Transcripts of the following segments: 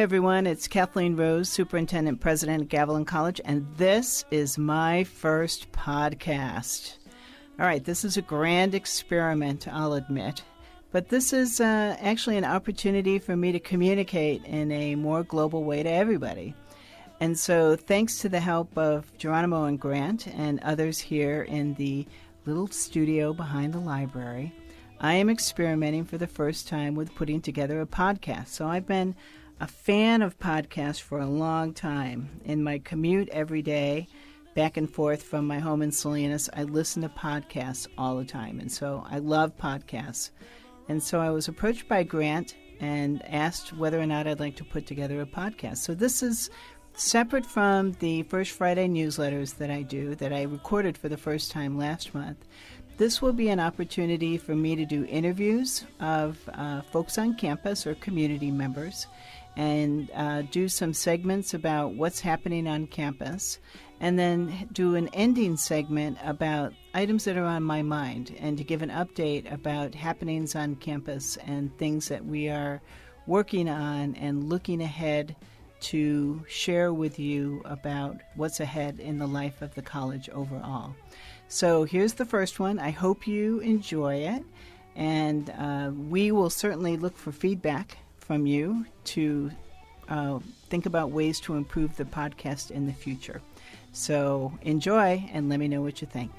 Hi, everyone. It's Kathleen Rose, Superintendent, President at Gavilan College, and this is my first podcast. All right, this is a grand experiment, I'll admit, but this is actually an opportunity for me to communicate in a more global way to everybody. And so thanks to the help of Geronimo and Grant and others here in the little studio behind the library, I am experimenting for the first time with putting together a podcast. So I've been a fan of podcasts for a long time. In my commute every day, back and forth from my home in Salinas, I listen to podcasts all the time. And so I love podcasts. And so I was approached by Grant and asked whether or not I'd like to put together a podcast. So this is separate from the First Friday newsletters that I do, that I recorded for the first time last month. This will be an opportunity for me to do interviews of folks on campus or community members, and do some segments about what's happening on campus, and then do an ending segment about items that are on my mind, and to give an update about happenings on campus and things that we are working on and looking ahead to share with you about what's ahead in the life of the college overall. So here's the first one. I hope you enjoy it, and we will certainly look for feedback from you to think about ways to improve the podcast in the future. So enjoy and let me know what you think.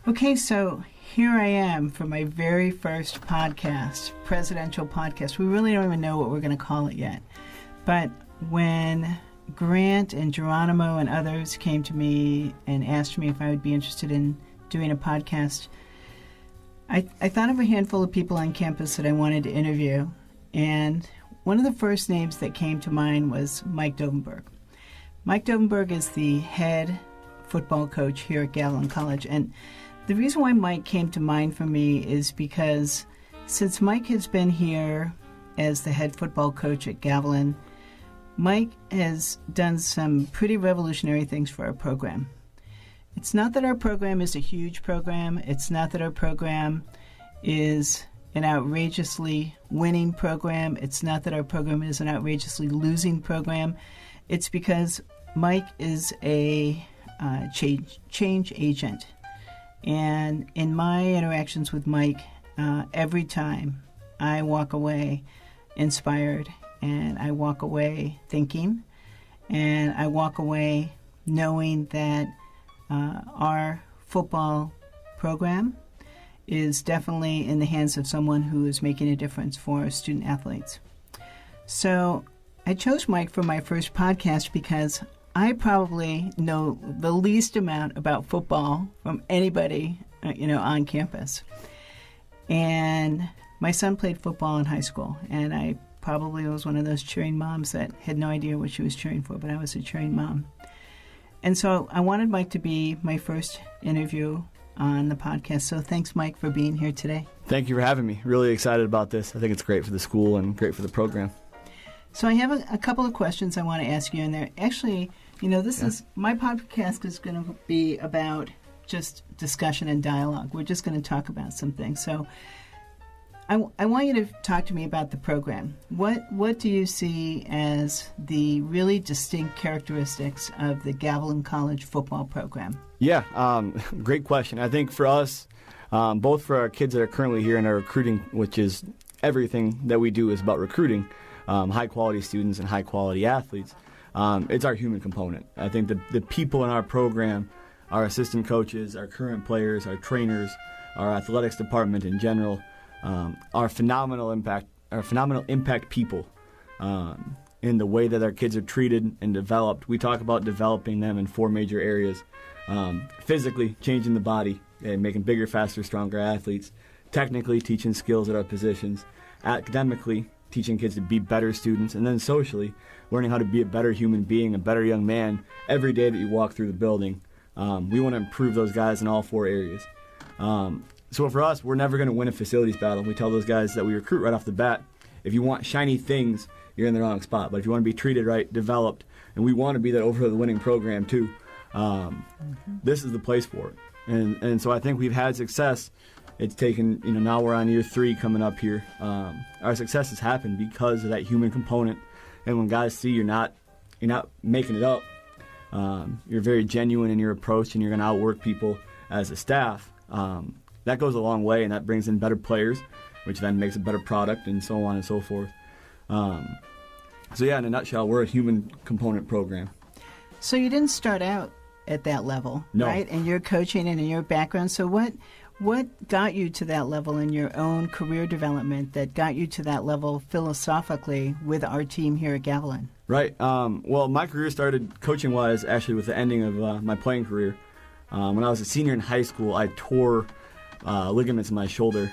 Okay, so here I am for my very first podcast, presidential podcast. We really don't even know what we're going to call it yet. But when Grant and Geronimo and others came to me and asked me if I would be interested in doing a podcast, I thought of a handful of people on campus that I wanted to interview, and one of the first names that came to mind was Mike Dovenberg. Mike Dovenberg is the head football coach here at Gavilan College, and the reason why Mike came to mind for me is because since Mike has been here as the head football coach at Gavilan, Mike has done some pretty revolutionary things for our program. It's not that our program is a huge program. It's not that our program is an outrageously winning program. It's not that our program is an outrageously losing program. It's because Mike is a change agent. And in my interactions with Mike, every time I walk away inspired, and I walk away thinking, and I walk away knowing that our football program is definitely in the hands of someone who is making a difference for student athletes. So I chose Mike for my first podcast because I probably know the least amount about football from anybody, on campus. And my son played football in high school, and I probably was one of those cheering moms that had no idea what she was cheering for, but I was a cheering mom. And so I wanted Mike to be my first interview on the podcast. So thanks, Mike, for being here today. Thank you for having me. Really excited about this. I think it's great for the school and great for the program. So I have a couple of questions I want to ask you, and they're actually, is my podcast is going to be about just discussion and dialogue. We're just going to talk about some things. So I want you to talk to me about the program. What do you see as the really distinct characteristics of the Gavilan College football program? Yeah, great question. I think for us, both for our kids that are currently here in our recruiting, which is everything that we do is about recruiting high-quality students and high-quality athletes, it's our human component. I think the people in our program, our assistant coaches, our current players, our trainers, our athletics department in general, are phenomenal impact people in the way that our kids are treated and developed. We talk about developing them in 4 major areas. Physically, changing the body and making bigger, faster, stronger athletes. Technically, teaching skills at our positions. Academically, teaching kids to be better students. And then socially, learning how to be a better human being, a better young man every day that you walk through the building. We want to improve those guys in all 4 areas. So for us, we're never going to win a facilities battle. We tell those guys that we recruit right off the bat, if you want shiny things, you're in the wrong spot. But if you want to be treated right, developed, and we want to be that over the winning program too, this is the place for it. And so I think we've had success. It's taken, now we're on year 3 coming up here. Our success has happened because of that human component. And when guys see you're not making it up, you're very genuine in your approach, and you're going to outwork people as a staff. That goes a long way, and that brings in better players, which then makes a better product, and so on and so forth. So yeah, in a nutshell, we're a human component program. So you didn't start out at that level, no. right? And your coaching and in your background. So what got you to that level in your own career development that got you to that level philosophically with our team here at Gavilan? Right. Well, my career started coaching-wise actually with the ending of my playing career. When I was a senior in high school, I tore ligaments in my shoulder,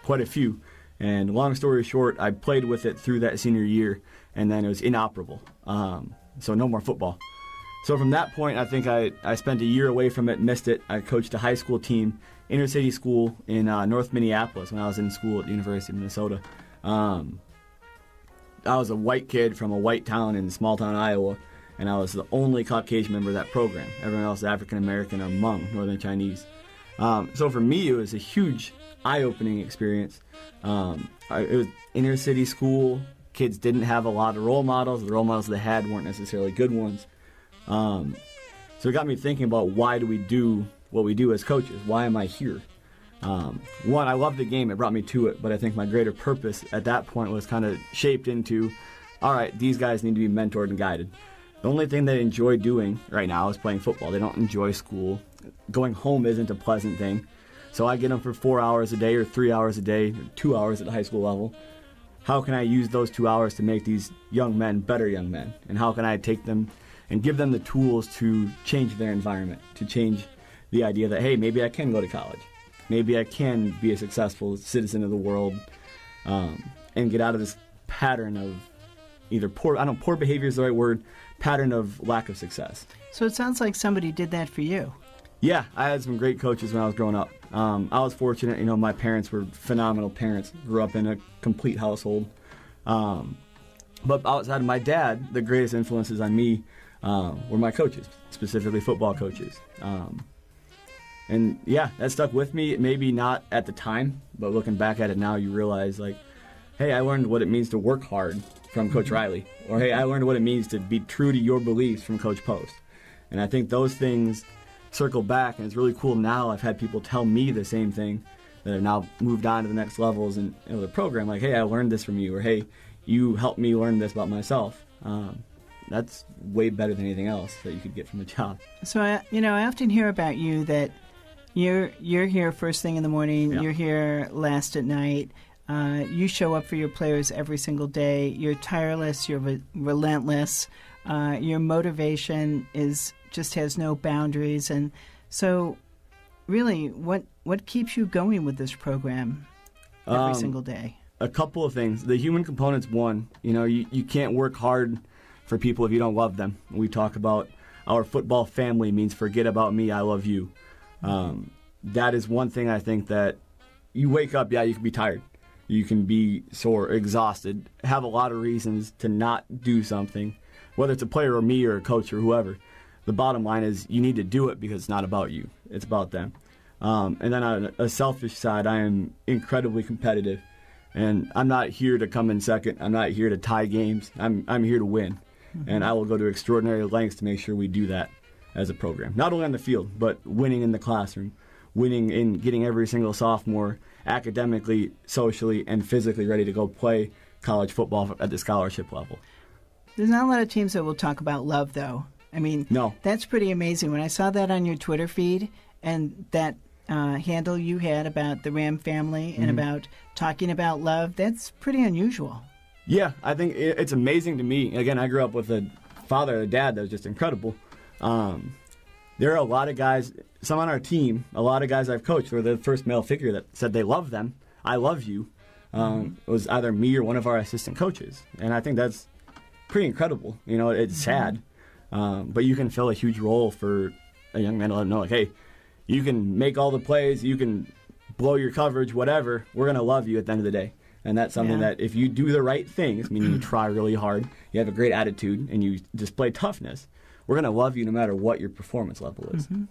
quite a few. And long story short, I played with it through that senior year, and then it was inoperable. So no more football. So from that point, I think I spent a year away from it, missed it. I coached a high school team, inner city school in North Minneapolis when I was in school at the University of Minnesota. I was a white kid from a white town in small town Iowa, and I was the only Caucasian member of that program. Everyone else is African American or Hmong, Northern Chinese. So for me, it was a huge eye-opening experience. It was inner city school. Kids didn't have a lot of role models. The role models they had weren't necessarily good ones. So it got me thinking about why do we do what we do as coaches? Why am I here? One, I love the game. It brought me to it. But I think my greater purpose at that point was kind of shaped into, all right, these guys need to be mentored and guided. The only thing they enjoy doing right now is playing football. They don't enjoy school. Going home isn't a pleasant thing. So I get them for 4 hours a day or 3 hours a day, or 2 hours at the high school level. How can I use those 2 hours to make these young men better young men? And how can I take them and give them the tools to change their environment, to change the idea that, hey, maybe I can go to college. Maybe I can be a successful citizen of the world, and get out of this pattern of either poor behavior is the right word, pattern of lack of success. So it sounds like somebody did that for you. Yeah, I had some great coaches when I was growing up. I was fortunate, my parents were phenomenal parents, grew up in a complete household. But outside of my dad, the greatest influences on me were my coaches, specifically football coaches. And yeah, that stuck with me. Maybe not at the time, but looking back at it now, you realize, like, hey, I learned what it means to work hard from Coach Riley. Or, hey, I learned what it means to be true to your beliefs from Coach Post. And I think those things circle back, and it's really cool now. I've had people tell me the same thing that have now moved on to the next levels in the program. Like, hey, I learned this from you. Or, hey, you helped me learn this about myself. That's way better than anything else that you could get from a job. So, I often hear about you that you're here first thing in the morning, You're here last at night. You show up for your players every single day. You're tireless. You're relentless. Your motivation just has no boundaries. And so, really, what keeps you going with this program every single day? A couple of things. The human component's one. You can't work hard for people if you don't love them. We talk about our football family means forget about me, I love you. That is one thing I think that you wake up, you can be tired. You can be sore, exhausted, have a lot of reasons to not do something, whether it's a player or me or a coach or whoever. The bottom line is you need to do it because it's not about you. It's about them. And then on a selfish side, I am incredibly competitive. And I'm not here to come in second. I'm not here to tie games. I'm here to win. Mm-hmm. And I will go to extraordinary lengths to make sure we do that as a program. Not only on the field, but winning in the classroom, winning in getting every single sophomore academically, socially, and physically ready to go play college football at the scholarship level. There's not a lot of teams that will talk about love, though. I mean, no. That's pretty amazing. When I saw that on your Twitter feed and that handle you had about the Ram family and about talking about love, that's pretty unusual. Yeah, I think it's amazing to me. Again, I grew up with a father and a dad that was just incredible. There are a lot of guys, some on our team, a lot of guys I've coached were the first male figure that said they love them. I love you. It was either me or one of our assistant coaches. And I think that's pretty incredible. It's sad. But you can fill a huge role for a young man to let him know, like, hey, you can make all the plays, you can blow your coverage, whatever. We're going to love you at the end of the day. And that's something that if you do the right things, meaning you try really hard, you have a great attitude, and you display toughness, we're going to love you no matter what your performance level is. Mm-hmm.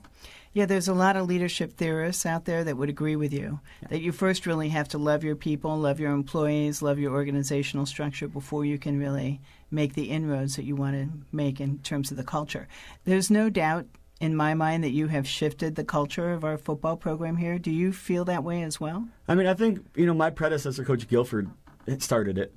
Yeah, there's a lot of leadership theorists out there that would agree with you, that you first really have to love your people, love your employees, love your organizational structure before you can really make the inroads that you want to make in terms of the culture. There's no doubt in my mind that you have shifted the culture of our football program here. Do you feel that way as well? I mean, I think, my predecessor, Coach Guilford, started it.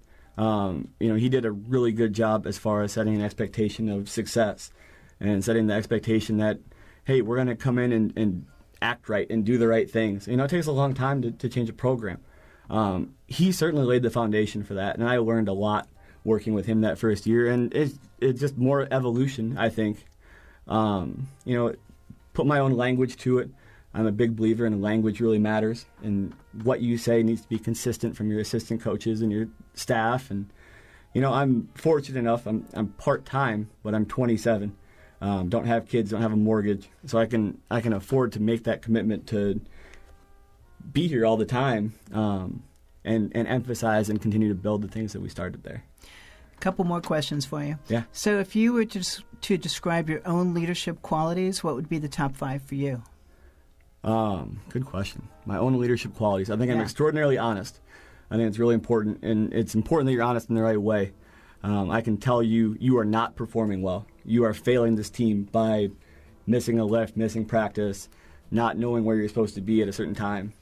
He did a really good job as far as setting an expectation of success and setting the expectation that, hey, we're going to come in and act right and do the right things. It takes a long time to change a program. He certainly laid the foundation for that, and I learned a lot working with him that first year, and it's just more evolution, I think. Put my own language to it. I'm a big believer in language really matters, and what you say needs to be consistent from your assistant coaches and your staff. And I'm fortunate enough. I'm part-time, but I'm 27. Don't have kids, don't have a mortgage, so I can afford to make that commitment to be here all the time, and emphasize and continue to build the things that we started there. A couple more questions for you. Yeah. So if you were to describe your own leadership qualities, what would be the top 5 for you? Good question. My own leadership qualities. I think I'm extraordinarily honest. I think it's really important, and it's important that you're honest in the right way. I can tell you are not performing well. You are failing this team by missing a lift, missing practice, not knowing where you're supposed to be at a certain time.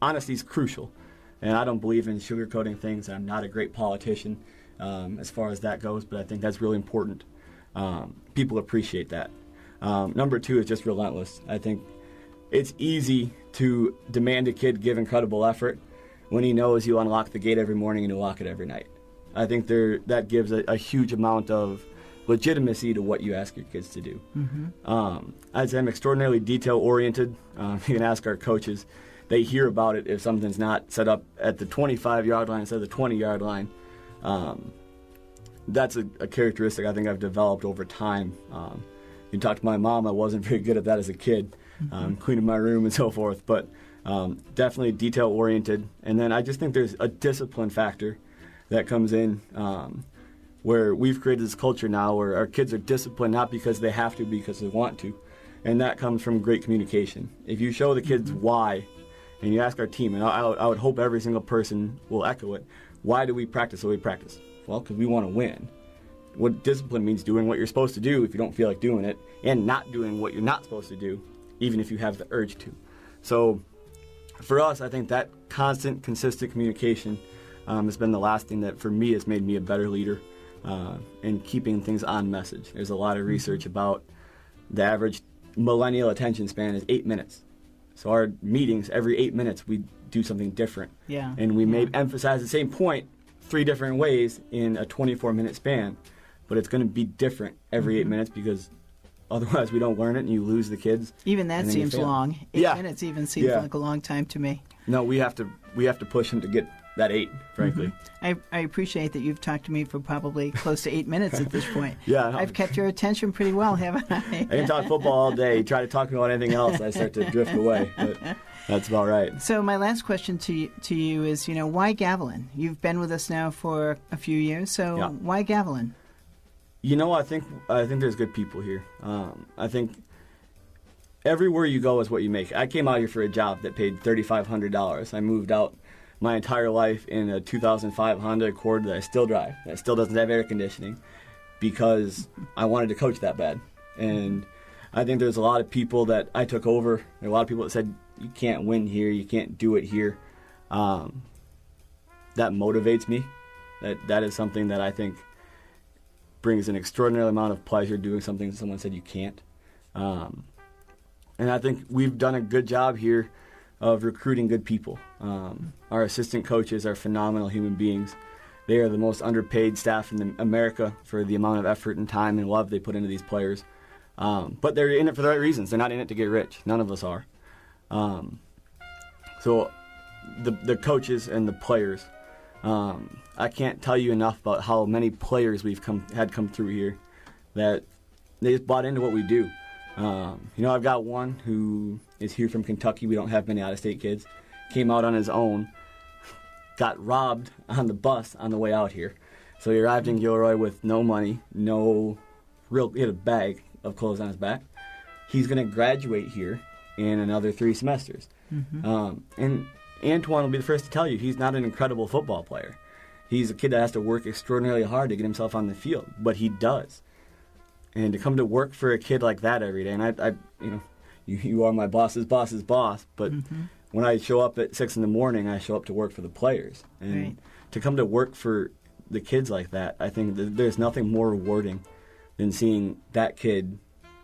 Honesty is crucial, and I don't believe in sugarcoating things. I'm not a great politician as far as that goes, but I think that's really important. People appreciate that. Number 2 is just relentless. I think it's easy to demand a kid give incredible effort when he knows you unlock the gate every morning and you lock it every night. I think that gives a huge amount of legitimacy to what you ask your kids to do. Mm-hmm. I'd say I'm extraordinarily detail-oriented. You can ask our coaches. They hear about it if something's not set up at the 25-yard line instead of the 20-yard line. That's a characteristic I think I've developed over time. You talk to my mom, I wasn't very good at that as a kid, cleaning my room and so forth, but definitely detail-oriented. And then I just think there's a discipline factor that comes in where we've created this culture now where our kids are disciplined not because they have to, because they want to. And that comes from great communication. If you show the kids why, and you ask our team, and I would hope every single person will echo it, why do we practice the way we practice? Well, because we want to win. What discipline means doing what you're supposed to do if you don't feel like doing it, and not doing what you're not supposed to do, even if you have the urge to. So for us, I think that constant, consistent communication has been the last thing that, for me, has made me a better leader in keeping things on message. There's a lot of research about the average millennial attention span is 8 minutes. So our meetings, every 8 minutes, we do something different. Yeah. And we may emphasize the same point 3 different ways in a 24-minute span, but it's going to be different every 8 minutes because otherwise we don't learn it and you lose the kids. Even that seems long. 8 minutes even seems like a long time to me. No, we have to push them to get that 8, frankly. I appreciate that you've talked to me for probably close to 8 minutes at this point. Yeah. I've kept your attention pretty well, haven't I? I can talk football all day. You try to talk about anything else, I start to drift away. But that's about right. So my last question to you is, why Gavilan? You've been with us now for a few years, so why Gavilan? I think there's good people here. I think everywhere you go is what you make. I came out here for a job that paid $3,500. I moved out my entire life in a 2005 Honda Accord that I still drive, that still doesn't have air conditioning, because I wanted to coach that bad. And I think there's a lot of people that I took over. There are a lot of people that said, you can't win here, you can't do it here. That motivates me. That is something that I think brings an extraordinary amount of pleasure, doing something someone said you can't. And I think we've done a good job here of recruiting good people. Our assistant coaches are phenomenal human beings. They are the most underpaid staff in America for the amount of effort and time and love they put into these players. But they're in it for the right reasons. They're not in it to get rich. None of us are. So the coaches and the players, I can't tell you enough about how many players we've had come through here that they just bought into what we do. I've got one who is here from Kentucky. We don't have many out-of-state kids. Came out on his own, got robbed on the bus on the way out here. So he arrived in Gilroy with no money, no he had a bag of clothes on his back. He's going to graduate here in another 3 semesters. And Antoine will be the first to tell you he's not an incredible football player. He's a kid that has to work extraordinarily hard to get himself on the field, but he does. And to come to work for a kid like that every day, and I you are my boss's boss's boss, but when I show up at 6 in the morning, I show up to work for the players. And to come to work for the kids like that, I think there's nothing more rewarding than seeing that kid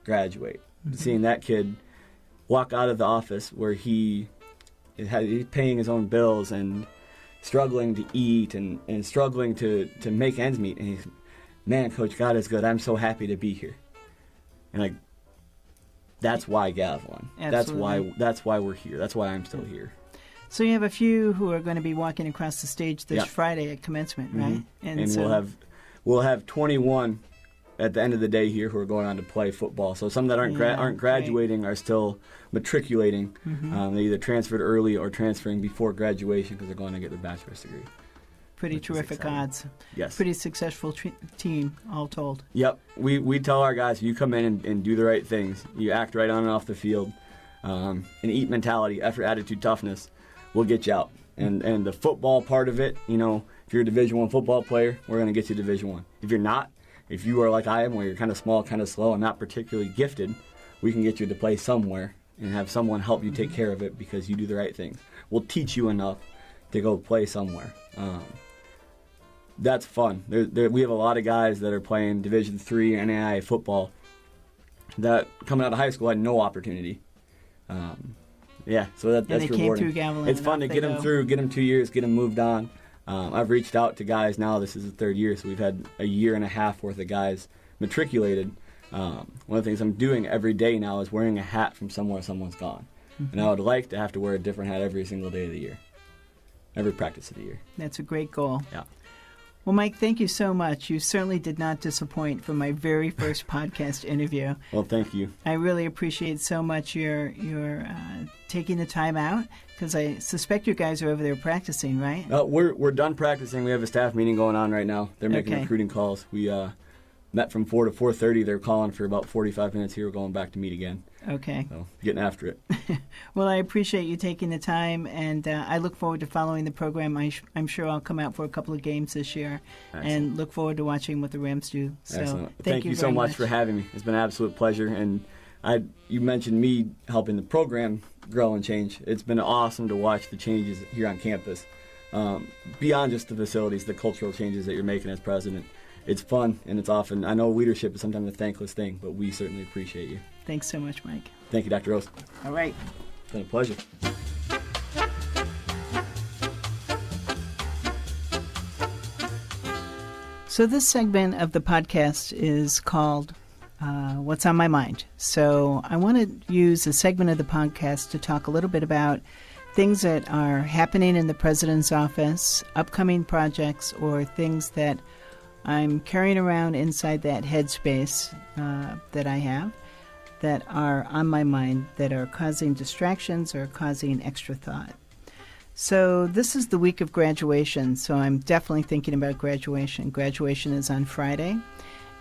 graduate, seeing that kid walk out of the office where he's paying his own bills and struggling to eat and struggling to make ends meet. And he's, man, Coach, God is good. I'm so happy to be here. And that's why Gavilan. Absolutely. That's why we're here. That's why I'm still here. So you have a few who are going to be walking across the stage this Friday at commencement, right? And so we'll have 21 at the end of the day here who are going on to play football. So some that aren't graduating are still matriculating. They either transferred early or transferring before graduation because they're going to get their bachelor's degree. Pretty terrific odds. Yes. Pretty successful team, all told. Yep. We tell our guys, you come in and do the right things. You act right on and off the field. And eat mentality, effort, attitude, toughness will get you out. And the football part of it, if you're a Division I football player, we're going to get you Division I. If you're not, if you are like I am, where you're kind of small, kind of slow, and not particularly gifted, we can get you to play somewhere and have someone help you take care of it because you do the right things. We'll teach you enough to go play somewhere. That's fun. We have a lot of guys that are playing Division III NAIA football that coming out of high school had no opportunity. So that's rewarding. Came through Gavilan, it's fun to get them through, get them 2 years, get them moved on. I've reached out to guys now. This is the 3rd year, so we've had a year and a half worth of guys matriculated. One of the things I'm doing every day now is wearing a hat from somewhere someone's gone. And I would like to have to wear a different hat every single day of the year, every practice of the year. That's a great goal. Yeah. Well, Mike, thank you so much. You certainly did not disappoint for my very first podcast interview. Well, thank you. I really appreciate so much your taking the time out, because I suspect you guys are over there practicing, right? We're done practicing. We have a staff meeting going on right now. They're making recruiting calls. We met from 4 to 4:30. They're calling for about 45 minutes here. We're going back to meet again. Okay. So getting after it. Well, I appreciate you taking the time, and I look forward to following the program. I'm sure I'll come out for a couple of games this year. Excellent. And look forward to watching what the Rams do. So excellent. Thank you so much for having me. It's been an absolute pleasure. And you mentioned me helping the program grow and change. It's been awesome to watch the changes here on campus. Beyond just the facilities, the cultural changes that you're making as president. It's fun, and it's often, I know leadership is sometimes a thankless thing, but we certainly appreciate you. Thanks so much, Mike. Thank you, Dr. Rose. All right. It's been a pleasure. So this segment of the podcast is called What's on My Mind. So I want to use a segment of the podcast to talk a little bit about things that are happening in the president's office, upcoming projects, or things that I'm carrying around inside that headspace that I have that are on my mind, that are causing distractions or causing extra thought. So this is the week of graduation, so I'm definitely thinking about graduation. Graduation is on Friday,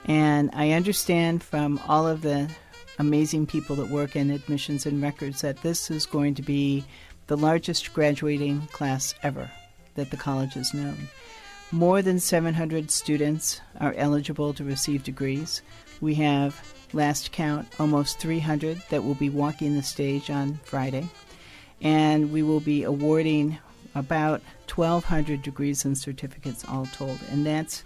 and I understand from all of the amazing people that work in admissions and records that this is going to be the largest graduating class ever that the college has known. More than 700 students are eligible to receive degrees. We have, last count, almost 300 that will be walking the stage on Friday. And we will be awarding about 1,200 degrees and certificates all told. And that's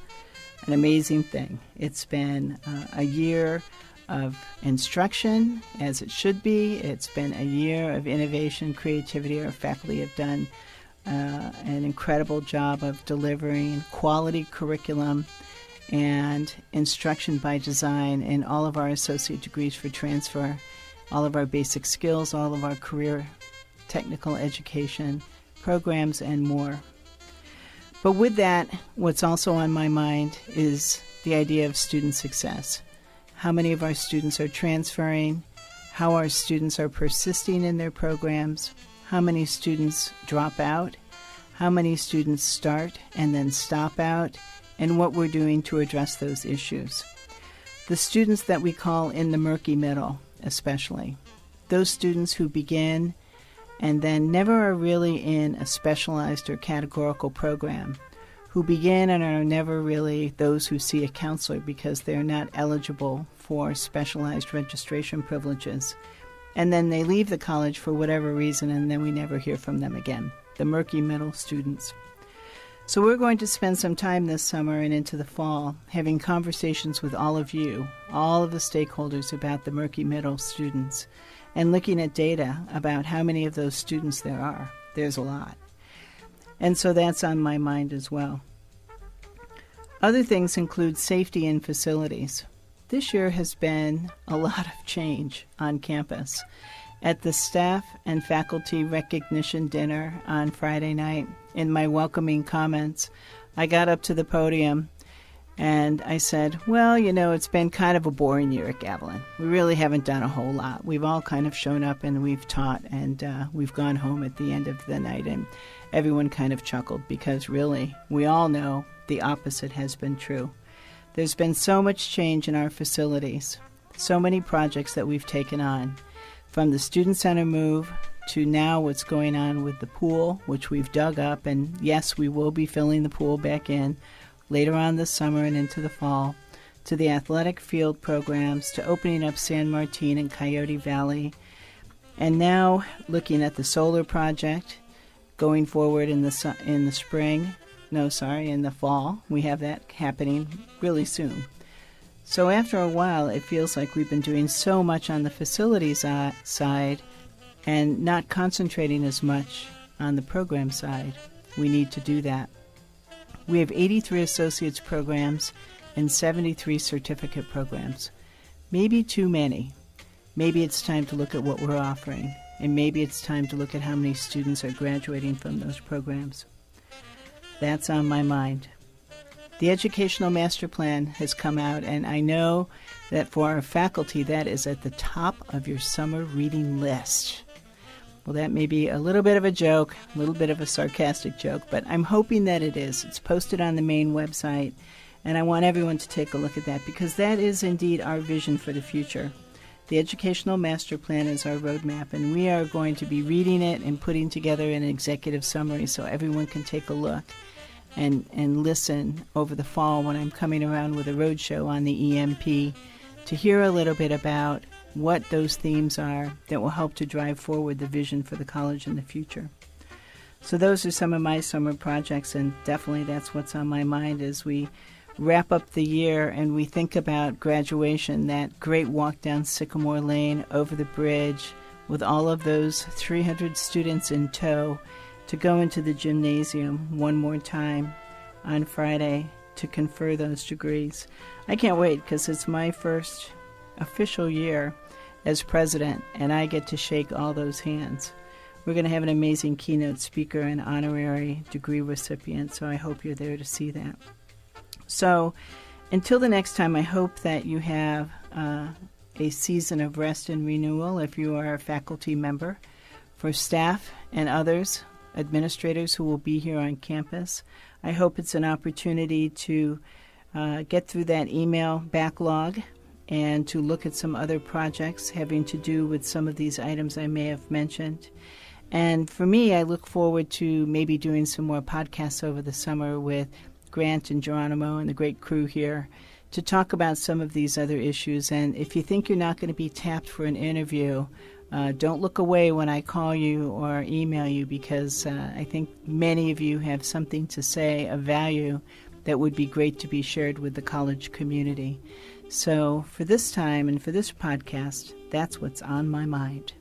an amazing thing. It's been a year of instruction, as it should be. It's been a year of innovation, creativity. Our faculty have done an incredible job of delivering quality curriculum and instruction by design in all of our associate degrees for transfer, all of our basic skills, all of our career technical education programs, and more. But with that, what's also on my mind is the idea of student success. How many of our students are transferring, how our students are persisting in their programs, how many students drop out, how many students start and then stop out, and what we're doing to address those issues. the students that we call in the murky middle, especially. Those students who begin and then never are really in a specialized or categorical program, who begin and are never really those who see a counselor because they're not eligible for specialized registration privileges. And then they leave the college for whatever reason, and then we never hear from them again. The murky middle students. So we're going to spend some time this summer and into the fall having conversations with all of you, all of the stakeholders about the murky middle students, and looking at data about how many of those students there are. There's a lot. And so that's on my mind as well. Other things include safety and facilities. This year has been a lot of change on campus. At the staff and faculty recognition dinner on Friday night, in my welcoming comments, I got up to the podium and I said, well, it's been kind of a boring year at Gavilan. We really haven't done a whole lot. We've all kind of shown up and we've taught, and we've gone home at the end of the night, and everyone kind of chuckled because really, we all know the opposite has been true. There's been so much change in our facilities, so many projects that we've taken on, from the Student Center move to now what's going on with the pool, which we've dug up, and yes, we will be filling the pool back in later on this summer and into the fall, to the athletic field programs, to opening up San Martin and Coyote Valley, and now looking at the solar project going forward in the fall. We have that happening really soon. So after a while, it feels like we've been doing so much on the facilities side and not concentrating as much on the program side. We need to do that. We have 83 associates programs and 73 certificate programs. Maybe too many. Maybe it's time to look at what we're offering, and maybe it's time to look at how many students are graduating from those programs. That's on my mind. The Educational Master Plan has come out, and I know that for our faculty, that is at the top of your summer reading list. Well, that may be a little bit of a joke, a little bit of a sarcastic joke, but I'm hoping that it is. It's posted on the main website, and I want everyone to take a look at that because that is indeed our vision for the future. The Educational Master Plan is our roadmap, and we are going to be reading it and putting together an executive summary so everyone can take a look and listen over the fall when I'm coming around with a roadshow on the EMP to hear a little bit about what those themes are that will help to drive forward the vision for the college in the future. So those are some of my summer projects, and definitely that's what's on my mind as we wrap up the year and we think about graduation, that great walk down Sycamore Lane over the bridge with all of those 300 students in tow to go into the gymnasium one more time on Friday to confer those degrees. I can't wait because it's my first official year as president, and I get to shake all those hands. We're going to have an amazing keynote speaker and honorary degree recipient, so I hope you're there to see that. So until the next time, I hope that you have a season of rest and renewal if you are a faculty member. For staff and others, administrators who will be here on campus, I hope it's an opportunity to get through that email backlog and to look at some other projects having to do with some of these items I may have mentioned. And for me, I look forward to maybe doing some more podcasts over the summer with Grant and Geronimo and the great crew here to talk about some of these other issues. And if you think you're not going to be tapped for an interview, don't look away when I call you or email you, because I think many of you have something to say of value that would be great to be shared with the college community. So for this time and for this podcast, that's what's on my mind.